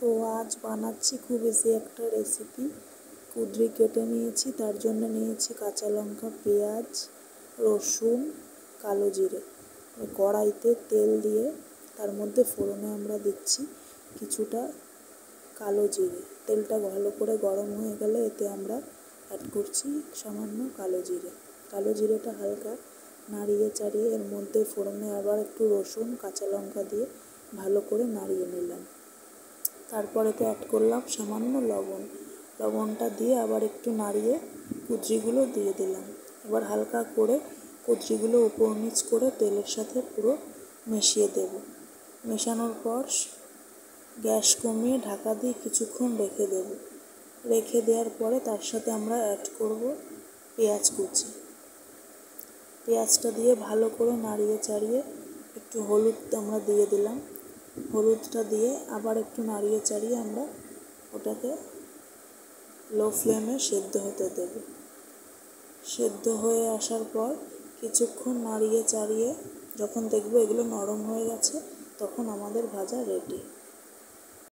তো আজ বানাচ্ছি খুব ইজি একটা রেসিপি। কুঁদরি কেটে নিয়েছি, তার জন্য নিয়েছি কাঁচা লঙ্কা, পেঁয়াজ, রসুন, কালো জিরে। কড়াইতে তেল দিয়ে তার মধ্যে ফোড়নে আমরা দিচ্ছি কিছুটা কালো জিরে। তেলটা ভালো করে গরম হয়ে গেলে এতে আমরা অ্যাড করছি সামান্য কালো জিরে। কালো জিরেটা হালকা নাড়িয়ে চাড়িয়ে এর মধ্যে ফোড়নে আবার একটু রসুন, কাঁচা লঙ্কা দিয়ে ভালো করে নাড়িয়ে নিলাম। তারপরেতে অ্যাড করলাম সামান্য লবণটা দিয়ে আবার একটু নাড়িয়ে কুঁদরিগুলো দিয়ে দিলাম। এবার হালকা করে কুঁদরিগুলো উপর নিচ করে তেলের সাথে পুরো মিশিয়ে দেব। মেশানোর পর গ্যাস কমিয়ে ঢাকা দিয়ে কিছুক্ষণ রেখে দেব। রেখে দেওয়ার পরে তার সাথে আমরা অ্যাড করব পেঁয়াজ কুচি। পেঁয়াজটা দিয়ে ভালো করে নাড়িয়ে চাড়িয়ে একটু হলুদ আমরা দিয়ে দিলাম। হলুদটা দিয়ে আবার একটু নাড়িয়ে চাড়িয়ে আমরা ওটাকে লো ফ্লেমে সেদ্ধ হতে দেব। সেদ্ধ হয়ে আসার পর কিছুক্ষণ নাড়িয়ে চাড়িয়ে যখন দেখব এগুলো নরম হয়ে গেছে, তখন আমাদের ভাজা রেডি।